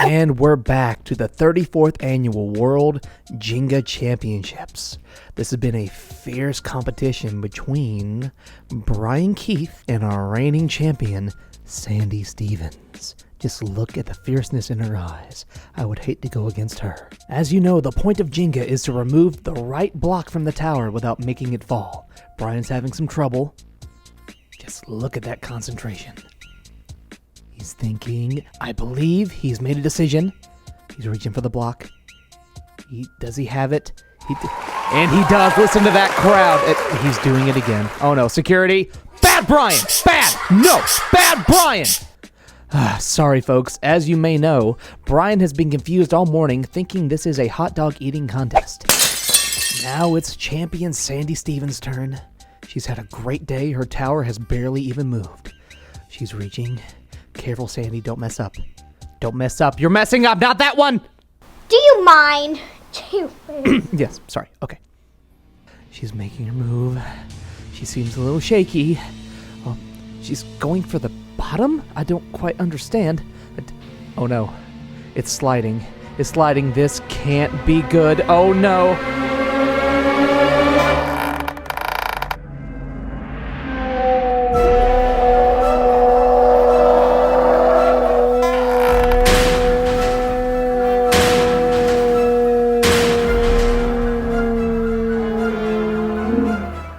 And we're back to the 34th Annual World Jenga Championships. This has been a fierce competition between Brian Keith and our reigning champion, Sandy Stevens. Just look at the fierceness in her eyes. I would hate to go against her. As you know, the point of Jenga is to remove the right block from the tower without making it fall. Brian's having some trouble. Just look at that concentration. He's thinking. I believe he's made a decision. He's reaching for the block. Does he have it? And he does. Listen to that crowd. He's doing it again. Oh no, security. Bad Brian! Bad! No! Bad Brian! Sorry, folks. As you may know, Brian has been confused all morning, thinking this is a hot dog eating contest. Now it's champion Sandy Stevens' turn. She's had a great day. Her tower has barely even moved. She's reaching. Careful, Sandy. Don't mess up. Don't mess up. You're messing up. Not that one. Do you mind? Yes. Sorry. Okay. She's making her move. She seems a little shaky. She's going for the bottom? I don't quite understand. Oh no. It's sliding. It's sliding. This can't be good. Oh no.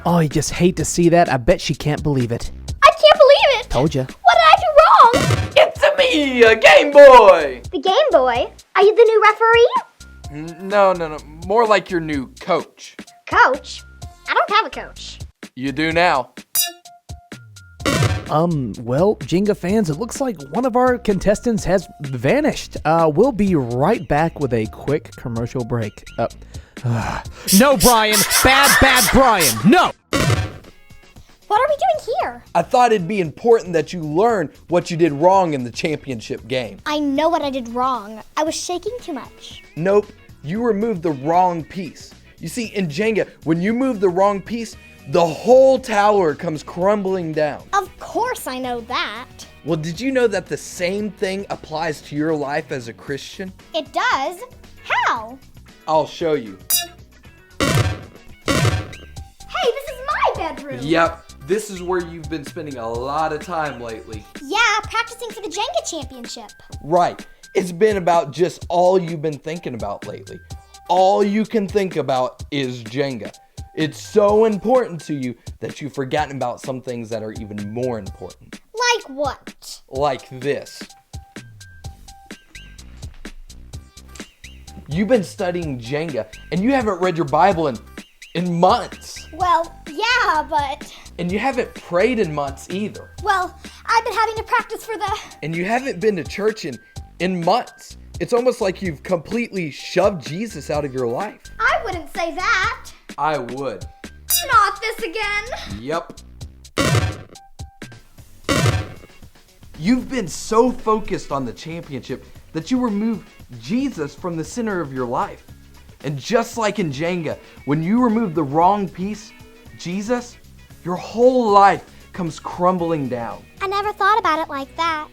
Oh, you just hate to see that. I bet she can't believe it. I can't believe it! Told ya. What did I do wrong? It's me, a Game Boy! The Game Boy? Are you the new referee? No. More like your new coach. Coach? I don't have a coach. You do now. Well, Jenga fans, it looks like one of our contestants has vanished. We'll be right back with a quick commercial break. No, Brian! Bad Brian! No! What are we doing here? I thought it'd be important that you learn what you did wrong in the championship game. I know what I did wrong. I was shaking too much. Nope, you removed the wrong piece. You see, in Jenga, when you move the wrong piece, the whole tower comes crumbling down. Of course I know that. Well, did you know that the same thing applies to your life as a Christian? It does? How? I'll show you. Hey, this is my bedroom. Yep, this is where you've been spending a lot of time lately. Yeah, practicing for the Jenga championship. Right. It's been about just all you've been thinking about lately. All you can think about is Jenga. It's so important to you that you've forgotten about some things that are even more important. Like what? Like this. You've been studying Jenga and you haven't read your Bible in months. Well, yeah, but... And you haven't prayed in months either. Well, I've been having to practice for the... And you haven't been to church in months. It's almost like you've completely shoved Jesus out of your life. I wouldn't say that. I would. Not this again. Yep. You've been so focused on the championship that you removed Jesus from the center of your life. And just like in Jenga, when you remove the wrong piece, Jesus, your whole life comes crumbling down. I never thought about it like that.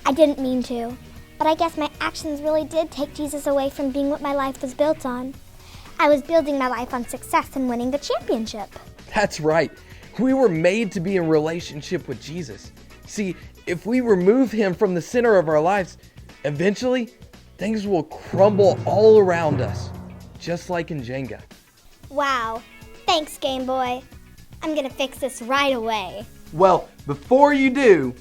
I didn't mean to, but I guess my actions really did take Jesus away from being what my life was built on. I was building my life on success and winning the championship. That's right. We were made to be in relationship with Jesus. See, if we remove him from the center of our lives, eventually things will crumble all around us, just like in Jenga. Wow. Thanks, Game Boy. I'm gonna fix this right away. Well, before you do,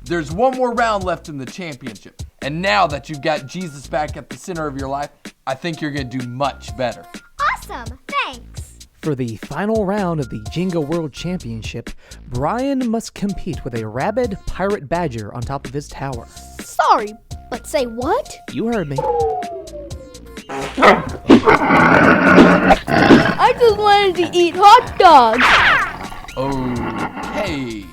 there's one more round left in the championship. And now that you've got Jesus back at the center of your life, I think you're going to do much better. Awesome. Thanks. For the final round of the Jenga World Championship, Brian must compete with a rabid pirate badger on top of his tower. Sorry, but say what? You heard me. I just wanted to eat hot dogs. Okay.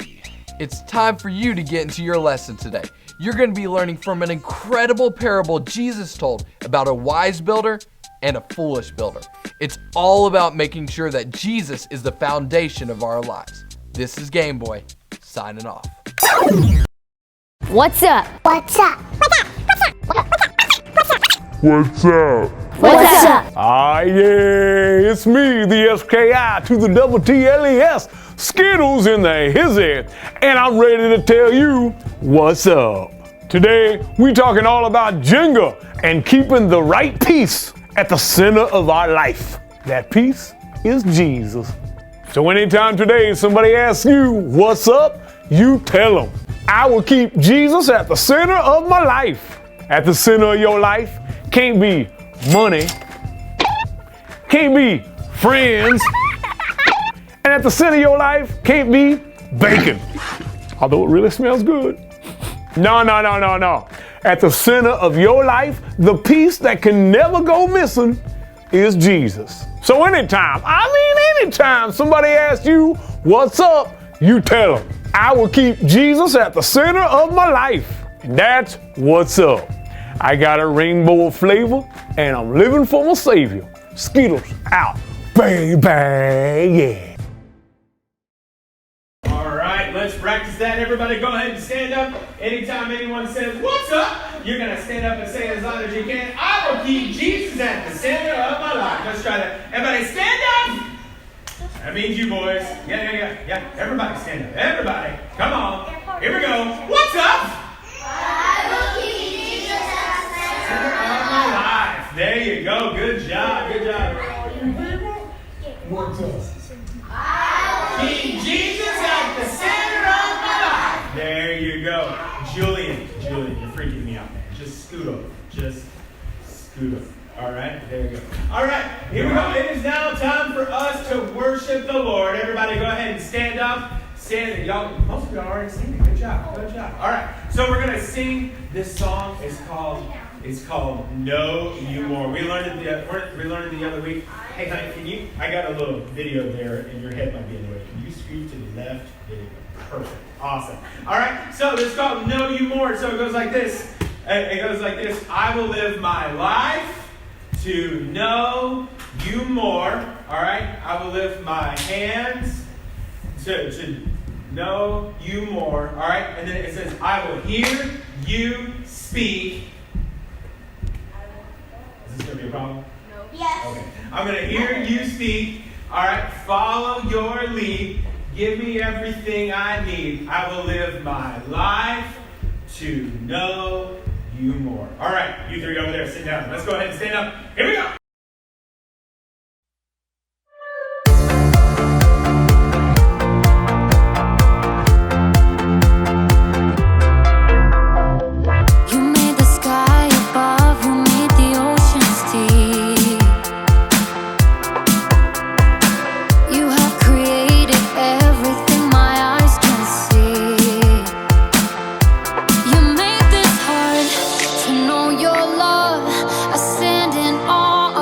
It's time for you to get into your lesson today. You're going to be learning from an incredible parable Jesus told about a wise builder and a foolish builder. It's all about making sure that Jesus is the foundation of our lives. This is Game Boy, signing off. What's up? What's up? What's up? What's up? Ah, yeah, it's me, the SKI to the double TLES, Skittles in the hizzy, and I'm ready to tell you what's up. Today, we talking all about Jenga and keeping the right piece at the center of our life. That piece is Jesus. So anytime today somebody asks you what's up, you tell them, I will keep Jesus at the center of my life. At the center of your life can't be money, can't be friends, and at the center of your life can't be bacon, although it really smells good. No. At the center of your life, the piece that can never go missing is Jesus. So anytime somebody asks you what's up, you tell them, I will keep Jesus at the center of my life. And that's what's up. I got a rainbow of flavor, and I'm living for my Savior. Skittles out, baby, yeah. All right, let's practice that. Everybody go ahead and stand up. Anytime anyone says, what's up? You're going to stand up and say it as loud as you can. I will keep Jesus at the center of my life. Let's try that. Everybody stand up. That means you boys. Yeah. Everybody stand up. Everybody. Come on. Here we go. What's up? I will keep Jesus at the Center of my life. There you go. Good job. What's up? Keep Jesus at the center of my life. There you go. Julian, you're freaking me out, man. Just scoot over. All right, there you go. All right, here we go. It is now time for us to worship the Lord. Everybody go ahead and stand up. Y'all, most of y'all already singing. Good job. All right, so we're going to sing this song. It's called Know You More. We learned it the other week. Hey, honey, I got a little video there, and your head might be in the way. Can you scoot to the left? There you go. Perfect. Awesome. All right, so it's called Know You More. So it goes like this. I will live my life to know you more. All right, I will lift my hands to know you more. All right, and then it says, I will hear you speak. Is this going to be a problem? No. Yes. Okay. I'm going to hear you speak. All right. Follow your lead. Give me everything I need. I will live my life to know you more. All right. You three over there, sit down. Let's go ahead and stand up. Here we go. Your love, I stand in awe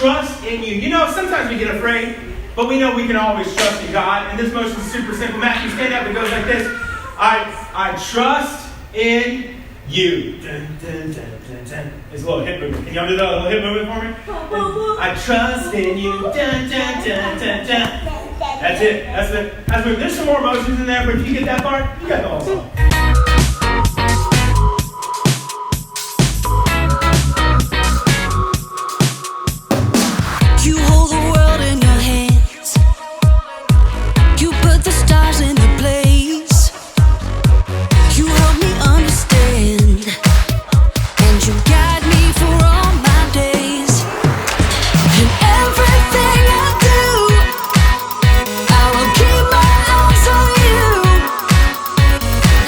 trust in you. You know, sometimes we get afraid, but we know we can always trust in God. And this motion is super simple. Matthew, stand up. It goes like this. I trust in you. Dun, dun, dun, dun, dun. It's a little hip movement. Can y'all do that little hip movement for me? I trust in you. Dun, dun, dun, dun, dun. That's it. That's it. There's some more emotions in there, but if you get that part, you got the whole song. You hold the world in your hands. You put the stars in their place. You help me understand, and you guide me for all my days. In everything I do, I will keep my eyes on you.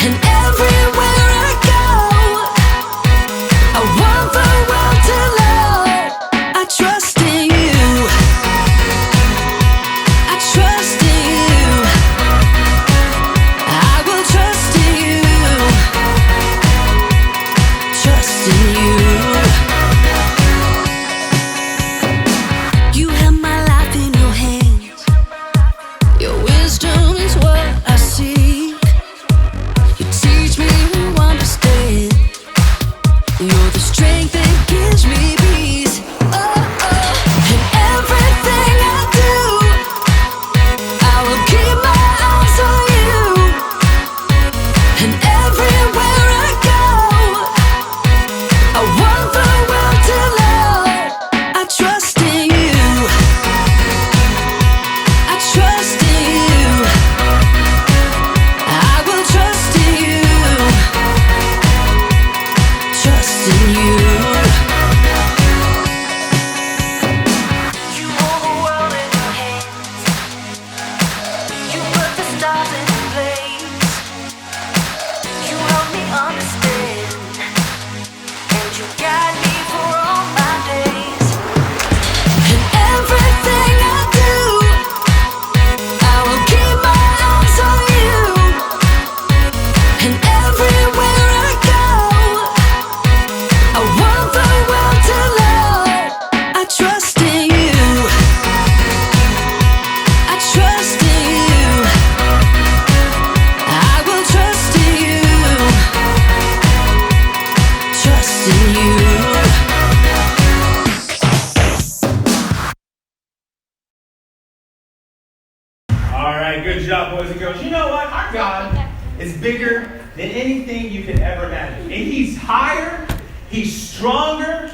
And everywhere I go, I want the world to know I trust in you. I trust in you. I will trust in you. Trust in you. You have my life in your hands. Your wisdom is what I seek. You teach me to understand. You're the strength that gives me peace. Oh, oh. In everything I do, I will keep my eyes on you. And everywhere I go, I want the world to know I trust in you. I trust in you. I will trust in you. Trust in you. You hold the world in your hands. You put the stars in place. You help me understand, and you guide me for all my days. In everything I do, I will keep my eyes on you. And everywhere I go, I want the world to know I trust in you. I trust in you. I will trust in you. Trust in you. All right, good job, boys and girls. You know what? Our God is bigger than anything you could ever imagine. And He's higher, He's stronger,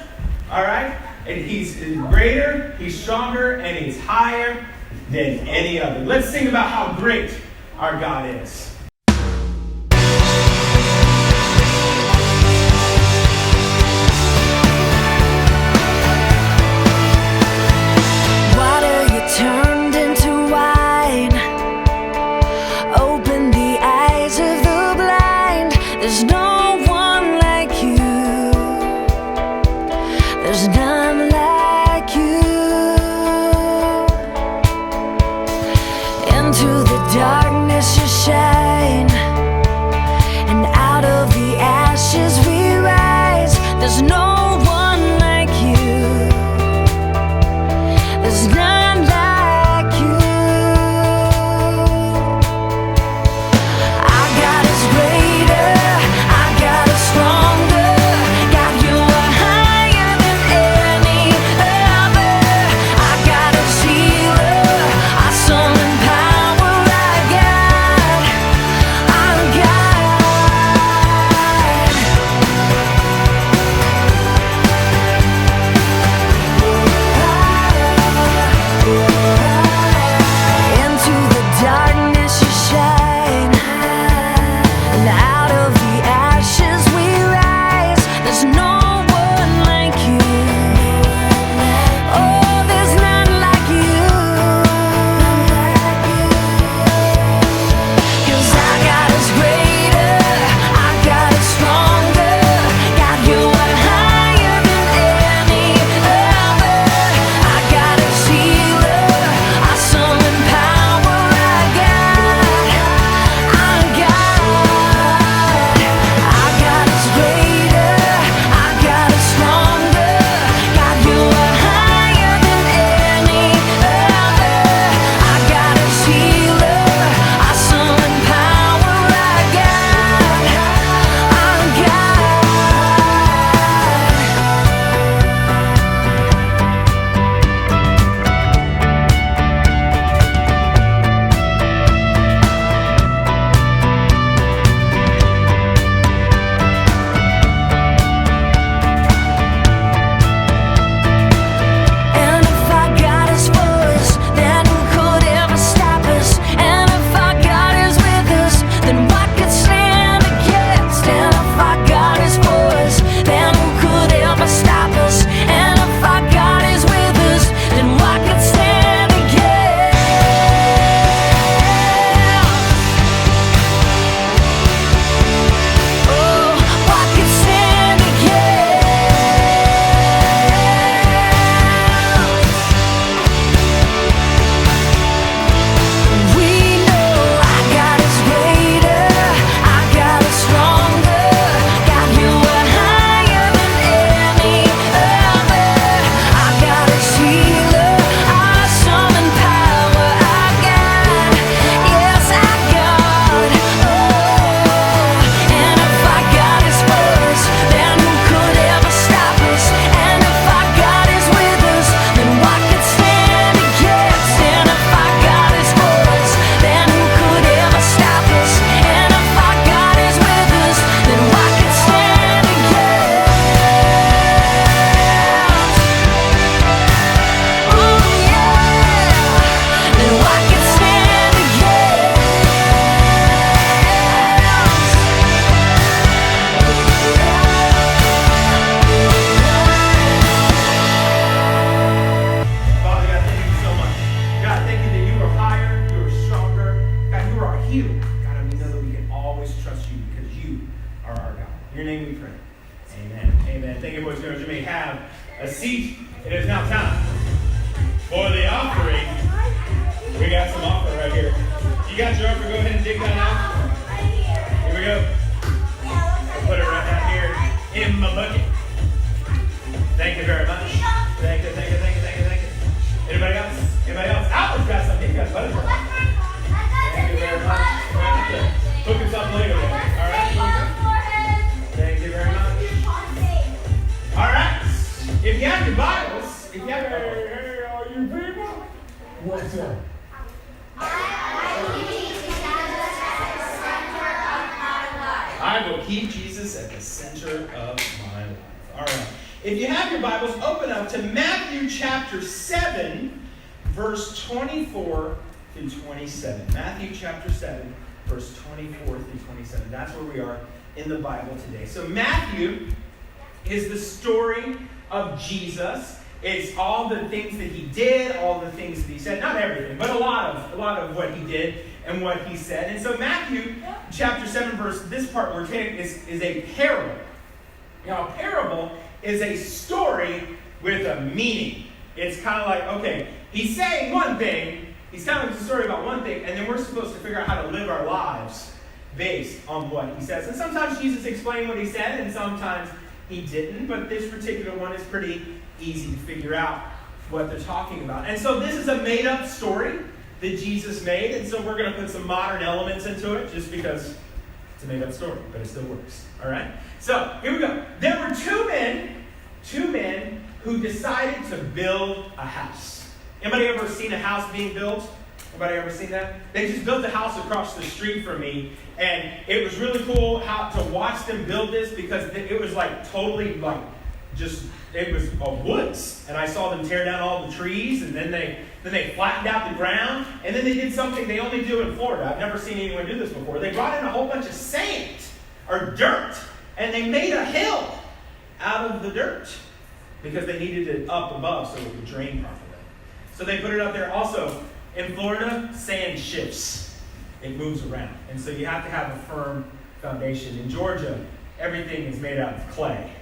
all right? And He's greater, He's stronger, and He's higher than any other. Let's sing about how great our God is. Water you turned into wine. Open the eyes of the blind. There's no one like you. There's none like you. Into the darkness you shine, and out of the ashes we rise. There's no one like you. There's none like you. Our God is greater. Our God is stronger. God, you are higher than any other. Our God is healer. Awesome in power. Our God. Our God. your name we pray. Amen. Amen. Thank you, boys and girls. You may have a seat. It is now time for the offering. We got some offering right here. You got your offering? Go ahead and dig that out. Here we go. I'll put it right down here in my bucket. Thank you very much. Thank you, thank you, thank you, thank you, thank you. Anybody else? Anybody else? Albert's got something. He's got butterfly. Thank you very much. Hook us up later. All right. Thank you very much. All right. If you have your Bibles, if you have your... Hey, all you people. What's up? I will keep Jesus at the center of my life. All right. If you have your Bibles, open up to Matthew chapter 7, verse 24 through 27. Matthew chapter 7, verse 24 through 27. That's where we are in the Bible today. So Matthew is the story of Jesus. It's all the things that he did, all the things that he said. Not everything, but a lot of what he did and what he said. And so Matthew chapter 7, verse, this part we're taking is a parable. Now, a parable is a story with a meaning. It's kind of like, okay, he's saying one thing, he's telling us a story about one thing, and then we're supposed to figure out how to live our lives based on what he says. And sometimes Jesus explained what he said, and sometimes he didn't, but this particular one is pretty easy to figure out what they're talking about. And so this is a made-up story that Jesus made, and so we're going to put some modern elements into it just because it's a made-up story, but it still works. All right? So, here we go. There were two men who decided to build a house. Anybody ever seen a house being built? Anybody ever seen that? They just built a house across the street from me, and it was really cool how to watch them build this because it was like totally like just, it was a woods. And I saw them tear down all the trees, and then they flattened out the ground, and then they did something they only do in Florida. I've never seen anyone do this before. They brought in a whole bunch of sand or dirt, and they made a hill out of the dirt because they needed it up above so it could drain properly. So they put it up there. Also, in Florida, sand shifts. It moves around. And so you have to have a firm foundation. In Georgia, everything is made out of clay.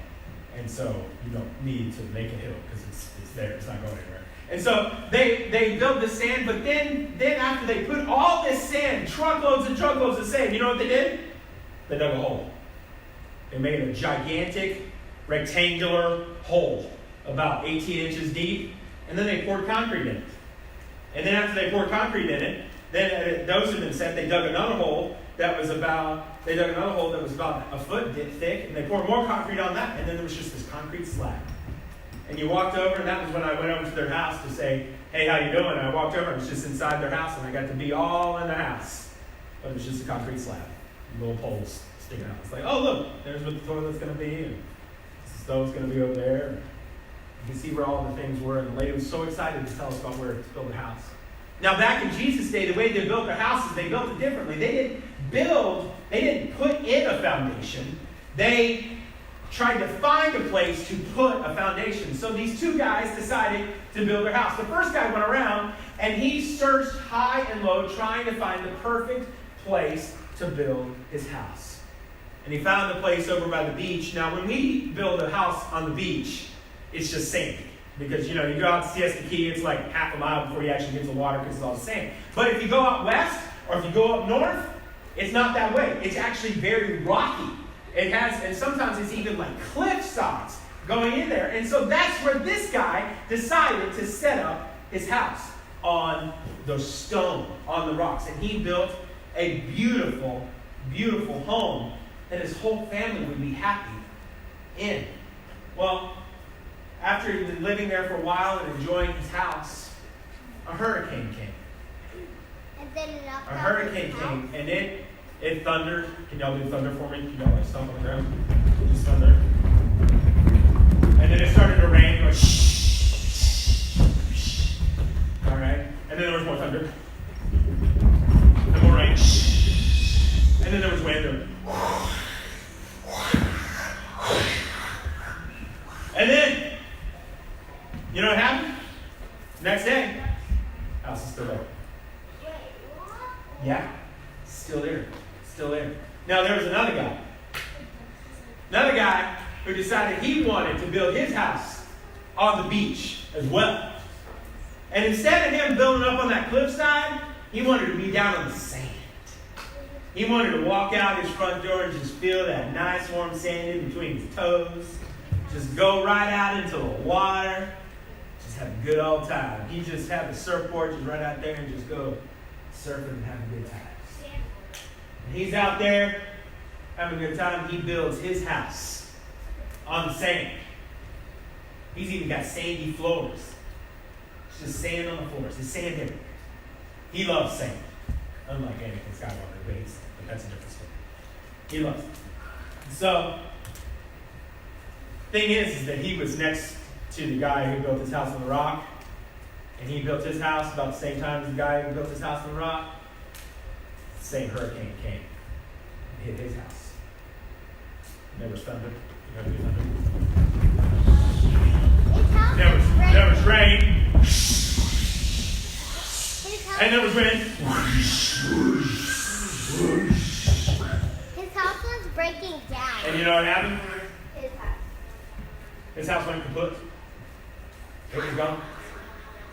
And so you don't need to make a hill because it's there. It's not going anywhere. And so they built the sand, but then after they put all this sand, truckloads and truckloads of sand, you know what they did? They dug a hole. They made a gigantic rectangular hole about 18 inches deep, and then they poured concrete in it. And then after they poured concrete in it, then those had been set, they dug another hole that was about a foot thick, and they poured more concrete on that, and then there was just this concrete slab. And you walked over, and that was when I went over to their house to say, hey, how you doing? And I walked over, and it was just inside their house, and I got to be all in the house. But it was just a concrete slab, little poles sticking out. It's like, oh, look, there's what the toilet's going to be, and the stove's going to be over there. You can see where all the things were, and the lady was so excited to tell us about where to build a house. Now, back in Jesus' day, the way they built their houses, they built it differently. They didn't put in a foundation. They tried to find a place to put a foundation. So these two guys decided to build their house. The first guy went around, and he searched high and low, trying to find the perfect place to build his house. And he found a place over by the beach. Now, when we build a house on the beach, it's just sand. Because, you go out to Siesta Key, it's like half a mile before you actually get to the water because it's all the sand. But if you go out west, or if you go up north, it's not that way. It's actually very rocky. And sometimes it's even like cliff sides going in there. And so that's where this guy decided to set up his house, on the stone, on the rocks. And he built a beautiful, beautiful home that his whole family would be happy in. Well, after he'd been living there for a while and enjoying his house, a hurricane came. And then a hurricane came, and it thundered. Can y'all do thunder for me? Can y'all stomp on the ground? Just thunder. And then it started to rain. Like, shh. All right. And then there was more thunder. And more rain. And then there was wind. And then, you know what happened? Next day, house is still there. Yeah, still there. Still there. Now, there was another guy. Another guy who decided he wanted to build his house on the beach as well. And instead of him building up on that cliffside, he wanted to be down on the sand. He wanted to walk out his front door and just feel that nice warm sand in between his toes. Just go right out into the water. Just have a good old time. He just have a surfboard, just run out there and just go surfing and have a good time. And he's out there having a good time. He builds his house on the sand. He's even got sandy floors. It's just sand on the floors. There's sand everywhere. He loves sand. Unlike Anakin Skywalker, but that's a different story. He loves it. So, thing is that he was next to the guy who built his house on the rock. And he built his house about the same time as the guy who built his house on the rock. The same hurricane came and hit his house. There was thunder. You know, thunder. There was rain. And there was wind. His house was breaking down. And you know what happened? His house. His house went kaput. It was gone.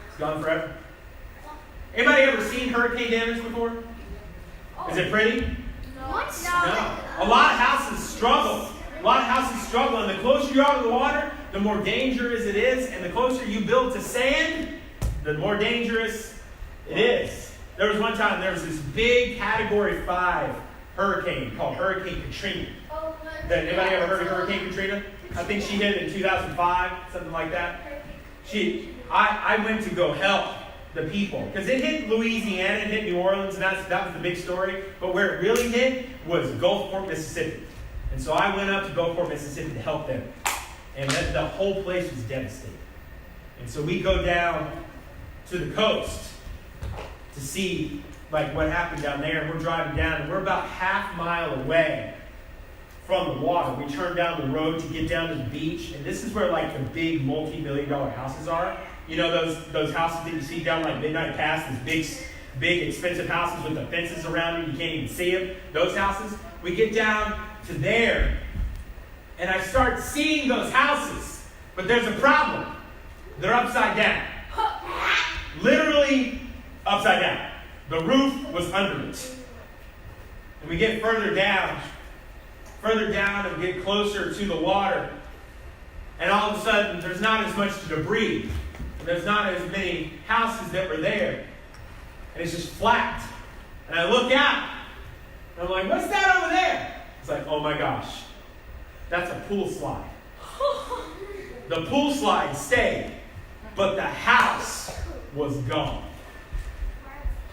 It's gone forever. Anybody ever seen hurricane damage before? Is it pretty? What? No. A lot of houses struggle. And the closer you are to the water, the more dangerous it is. And the closer you build to sand, the more dangerous it is. There was one time, there was this big Category 5 hurricane called Hurricane Katrina. Anybody ever heard of Hurricane Katrina? I think she hit in 2005, something like that. I went to go help the people. Because it hit Louisiana, it hit New Orleans, and that was the big story. But where it really hit was Gulfport, Mississippi. And so I went up to Gulfport, Mississippi to help them. And the whole place was devastated. And so we go down to the coast to see what happened down there. And we're driving down, and we're about half mile away from the water. We turn down the road to get down to the beach. And this is where the big multi-million-dollar houses are. You know those houses that you see down Midnight Pass, these big expensive houses with the fences around them, you can't even see them. Those houses. We get down to there, and I start seeing those houses. But there's a problem. They're upside down. Literally upside down. The roof was under it. And we get further down and get closer to the water. And all of a sudden, there's not as much debris. There's not as many houses that were there. And it's just flat. And I look out, and I'm like, what's that over there? It's like, oh my gosh, that's a pool slide. The pool slide stayed, but the house was gone.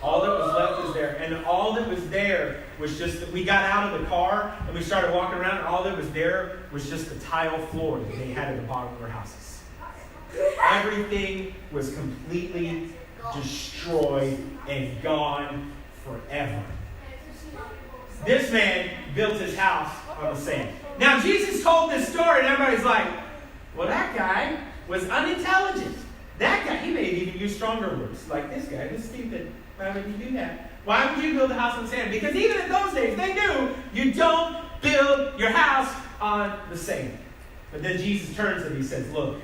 All that was left was there. And all that was there was just that we got out of the car and we started walking around, and all that was there was just the tile floor that they had at the bottom of their houses. Everything was completely destroyed and gone forever. This man built his house on the sand. Now, Jesus told this story, and everybody's like, well, that guy was unintelligent. That guy, he may have even used stronger words. Like, this guy was stupid. Why would you do that? Why would you build a house on sand? Because even in those days, they knew you don't build your house on the sand. But then Jesus turns and he says, look,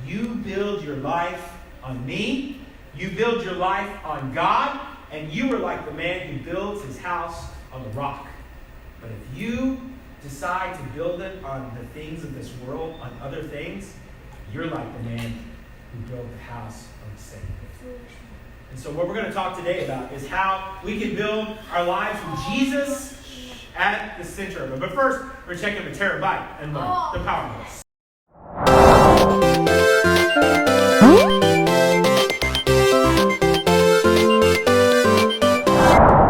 you build your life on me. You build your life on God. And you are like the man who builds his house on the rock. But if you decide to build it on the things of this world, on other things, you're like the man who built the house on the sand. And so what we're going to talk today about is how we can build our lives with Jesus at the center of it. But first, we're checking the terabyte and learn the power of this.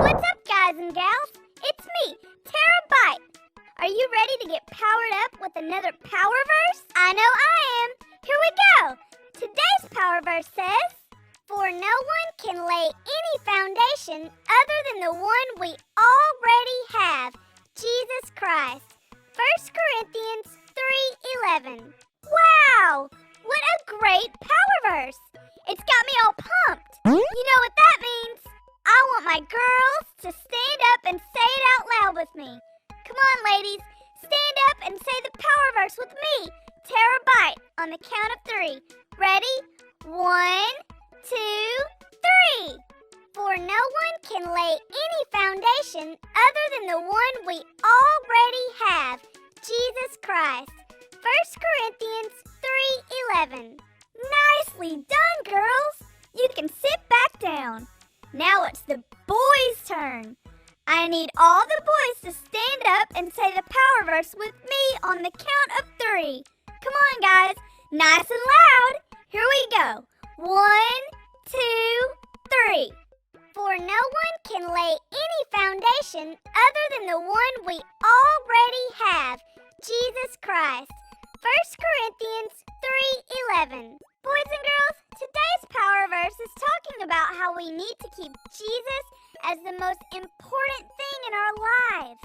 What's up, guys and gals? It's me, Terabyte. Are you ready to get powered up with another power verse? I know I am. Here we go. Today's power verse says, for no one can lay any foundation other than the one we already have, Jesus Christ. 1 Corinthians 3:11. Wow! What a great power verse! It's got me all pumped. You know what that means? I want my girls to stand up and say it out loud with me. Come on, ladies. stand up and say the power verse with me, terabyte, on the count of 3. Ready? 1, 2, 3. For no one can lay any foundation other than the one we already have, Jesus Christ. 1 Corinthians 3:11. Nicely done, girls. You can sit back down. Now it's the boys' turn. I need all the boys to stand up and say the power verse with me on the count of 3. Come on, guys. Nice and loud. Here we go. 1, 2, 3. For no one can lay any foundation other than the one we already have, Jesus Christ. 1 Corinthians 3:11. Boys and girls, today's power verse is talking about how we need to keep Jesus as the most important thing in our lives.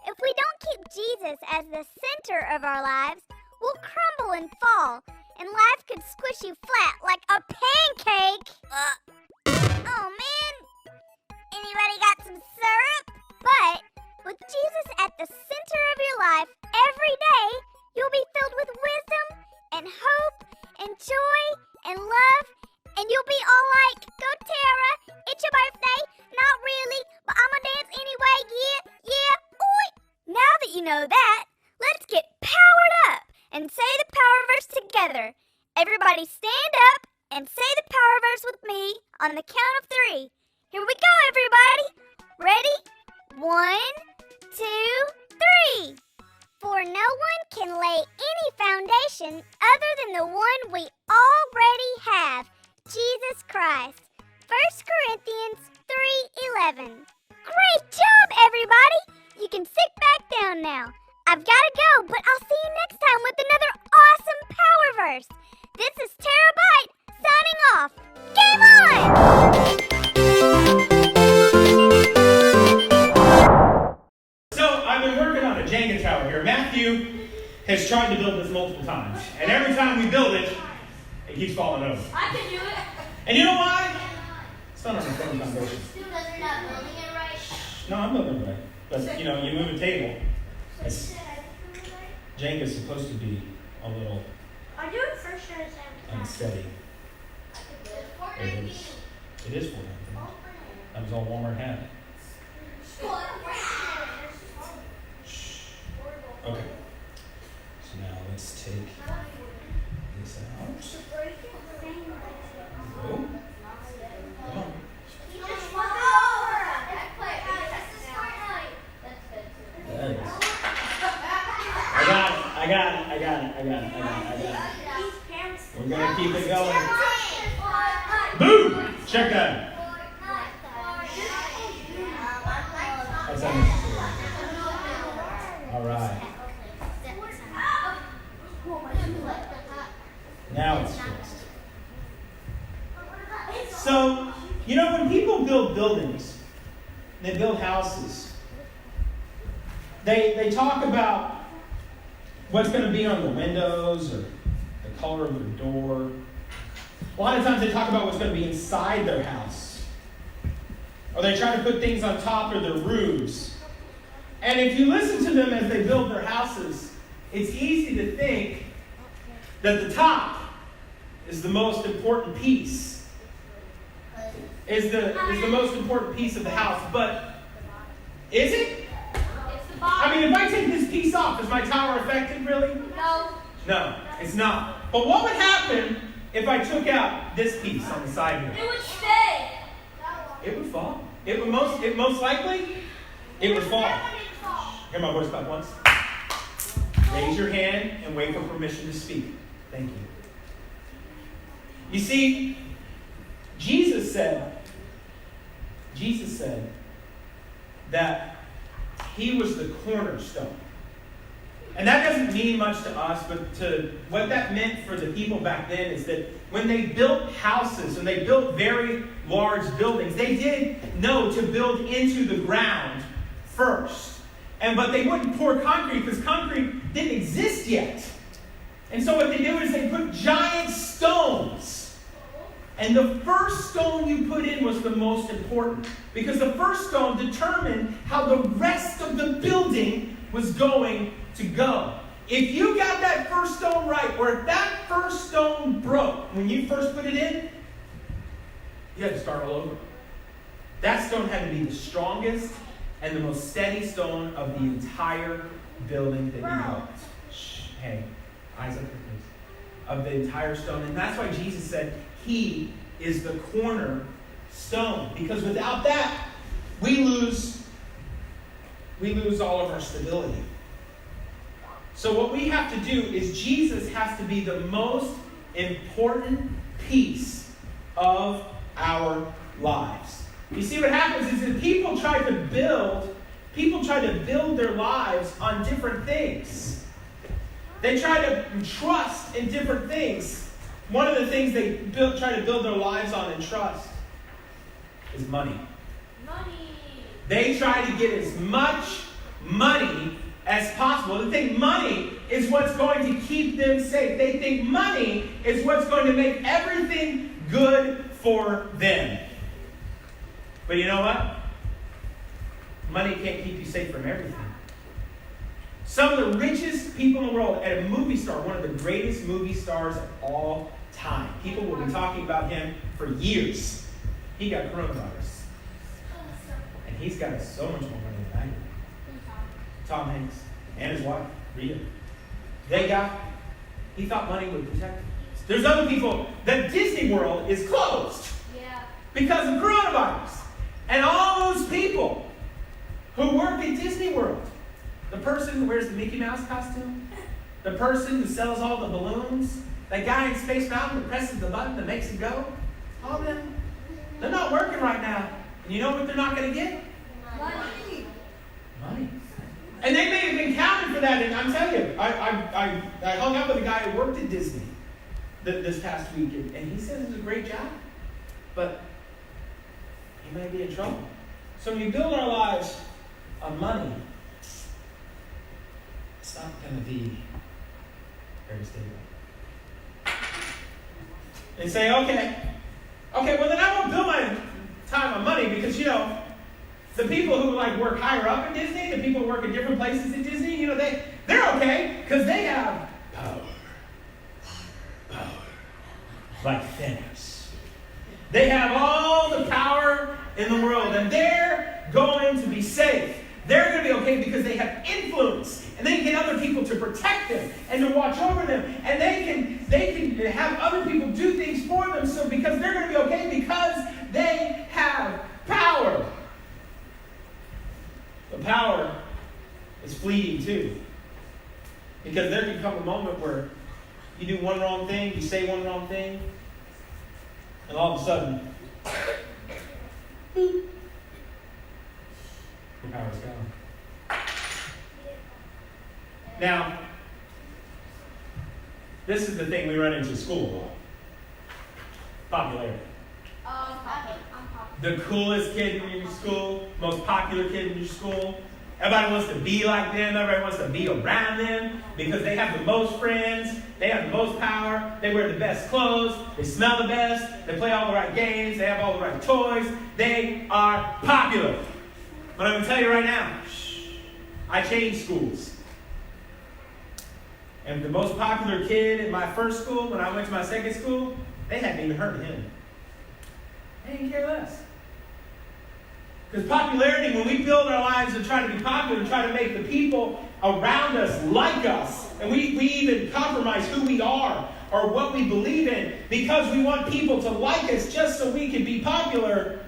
If we don't keep Jesus as the center of our lives, we'll crumble and fall, and life could squish you flat like a pancake. Oh man, anybody got some syrup? But with Jesus at the center of your life every day, you'll be filled with wisdom and hope and joy and love, and you'll be all like, go Tara, it's your birthday. Not really, but I'm gonna dance anyway. Yeah, oi. Now that you know that, let's get powered up and say the power verse together. Everybody stand up and say the power verse with me on the count of 3. Here we go, everybody. Ready? 1, 2, 3. For no one can lay any foundation other than the one we already have, Jesus Christ. 1 Corinthians 3:11. Great job, everybody! You can sit back down now. I've got to go, but I'll see you next time with another awesome power verse. This is Terabyte signing off. Game on! So I've been working on a Jenga tower here. Matthew has tried to build this multiple times, and every time we build it, it keeps falling over. I can do it. And you know why? It's not on the firm foundation. Because you're not building it right. No, I'm building it right. But you know, you move a table. Jenga's supposed to be a little I do it first try to unsteady. It is 400. That was all Walmart had. Okay. So now let's take this out. Oh. Come on. There it is. I got it. We're gonna keep it going. Boom! Check that. That's unnecessary. All right. Now it's fixed. So, you know, when people build buildings, they build houses, they talk about what's going to be on the windows or the color of their door. A lot of times they talk about what's going to be inside their house. Or they try to put things on top of their roofs. And if you listen to them as they build their houses, it's easy to think that the top is the most important piece. Is the most important piece of the house. But is it? I mean, if I take this piece off, is my tower affected really? No, it's not. But what would happen if I took out this piece on the side here? It would stay. It would fall. Most likely, it would fall. Hear my voice clap once. Raise your hand and wait for permission to speak. Thank you. You see, Jesus said that he was the cornerstone. And that doesn't mean much to us, but what that meant for the people back then is that when they built houses and they built very large buildings, they did know to build into the ground first. But they wouldn't pour concrete because concrete didn't exist yet. And so what they do is they put giant stones. And the first stone you put in was the most important, because the first stone determined how the rest of the building was going to go. If you got that first stone right, or if that first stone broke when you first put it in, you had to start all over. That stone had to be the strongest and the most steady stone of the entire building that you built. Hey, eyes up, please. Of the entire stone. And that's why Jesus said he is the cornerstone. Because without that, we lose all of our stability. So what we have to do is Jesus has to be the most important piece of our lives. You see, what happens is that people try to build their lives on different things. They try to trust in different things. One of the things they try to build their lives on and trust is money. They try to get as much money as possible. They think money is what's going to keep them safe. They think money is what's going to make everything good for them. But you know what? Money can't keep you safe from everything. Some of the richest people in the world, at a movie star, one of the greatest movie stars of all time. People will be talking about him for years. He got coronavirus. And he's got so much more money than I do. Tom Hanks and his wife, Rita. He thought money would protect him. There's other people, that Disney World is closed because of coronavirus. And all those people who work at Disney World, the person who wears the Mickey Mouse costume, the person who sells all the balloons, that guy in Space Mountain that presses the button that makes it go, all of them, they're not working right now. And you know what they're not going to get? Money. And they may have been counted for that. And I'm telling you, I hung out with a guy who worked at Disney this past week, and he said it was a great job, but he may be in trouble. So when you build our lives on money, it's not going to be very stable. And say, okay, well then I won't build my time on money because, the people who work higher up in Disney, the people who work in different places in Disney, they're okay because they have power. Like Thanos. They have all the power in the world and they're going to be safe. They're going to be okay because they have influence and they can get other people to protect them and to watch over them, and they can have other people do things for them, so because they're going to be okay because they have power. But power is fleeting too. Because there can come a moment where you do one wrong thing, you say one wrong thing, and all of a sudden, boop, your power's gone. Now, this is the thing we run into school a lot. Popularity. The coolest kid in your school, most popular kid in your school. Everybody wants to be like them. Everybody wants to be around them because they have the most friends. They have the most power. They wear the best clothes. They smell the best. They play all the right games. They have all the right toys. They are popular. But I'm going to tell you right now, I changed schools. And the most popular kid in my first school, when I went to my second school, they hadn't even heard of him. They didn't care less. Because popularity, when we build our lives and try to be popular and try to make the people around us like us, and we even compromise who we are or what we believe in because we want people to like us just so we can be popular,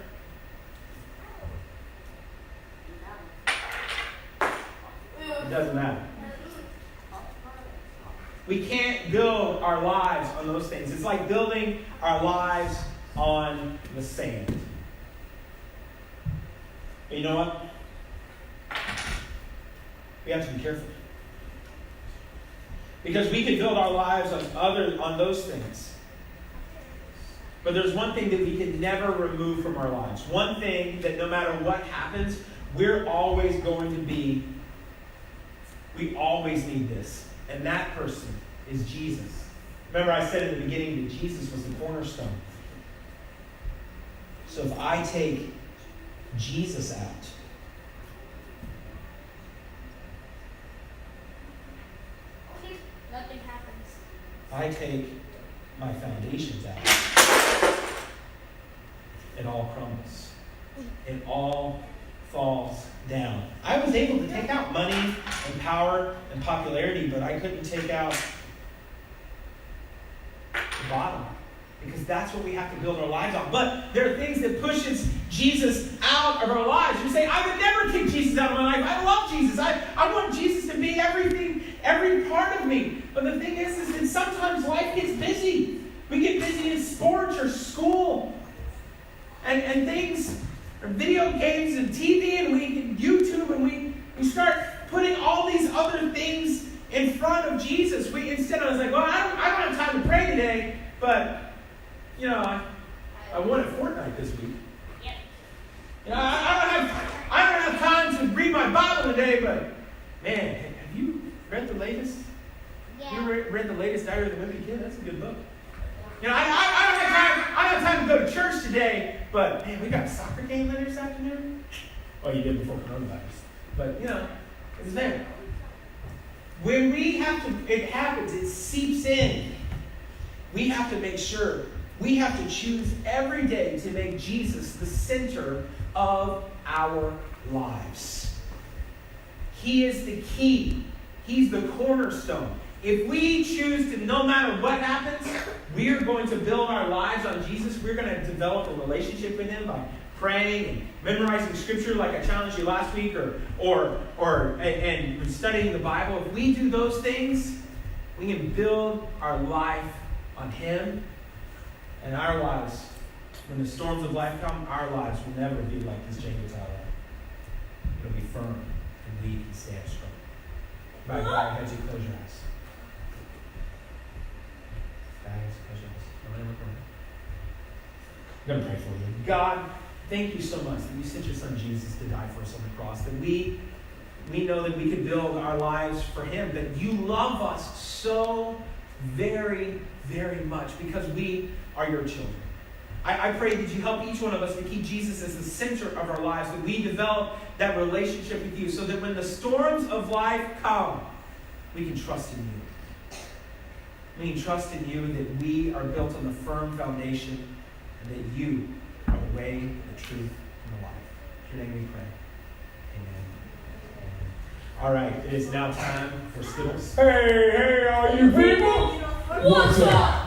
it doesn't matter. We can't build our lives on those things. It's like building our lives on the sand. But you know what? We have to be careful. Because we can build our lives on those things. But there's one thing that we can never remove from our lives. One thing that no matter what happens, we're always going to be, we always need this. And that person is Jesus. Remember I said in the beginning that Jesus was the cornerstone. So if I take Jesus out, I take my foundations out, it all crumbles. It all falls down. I was able to take out money and power and popularity, but I couldn't take out the bottom, because that's what we have to build our lives on. But there are things that pushes Jesus out of our lives. You say, I would never kick Jesus out of my life. I love Jesus. I want Jesus to be everything, every part of me. But the thing is that sometimes life gets busy. We get busy in sports or school and things, or video games and TV and YouTube, and we start putting all these other things in front of Jesus. Instead I was like, well, I don't have time to pray today, but you know, I won at Fortnite this week. Yep. You know, I don't have time to read my Bible today, but man, have you read the latest? Yeah. You read the latest Diary of the Wimpy Kid? That's a good book. You know, I don't have time to go to church today, but man, we got a soccer game later this afternoon. Well, you did before coronavirus, but you know, it's there. When we have to, it happens. It seeps in. We have to make sure. We have to choose every day to make Jesus the center of our lives. He is the key. He's the cornerstone. If we choose to, no matter what happens, we are going to build our lives on Jesus. We're going to develop a relationship with Him by praying and memorizing Scripture, like I challenged you last week, and studying the Bible. If we do those things, we can build our life on Him. And our lives, when the storms of life come, our lives will never be like this Jenga tower. It'll be firm and weak and stand strong. By God, heads, you close your eyes. Guys, close your eyes. I'm going to pray for you. God, thank you so much that you sent your son Jesus to die for us on the cross. That we know that we can build our lives for Him. That you love us so very, very much because we are your children. I pray that you help each one of us to keep Jesus as the center of our lives, that we develop that relationship with you so that when the storms of life come, we can trust in you. We can trust in you that we are built on the firm foundation and that you are the way, the truth, and the life. In your name we pray. Amen. All right, it is now time for Skittles. Hey, all you people! What's up?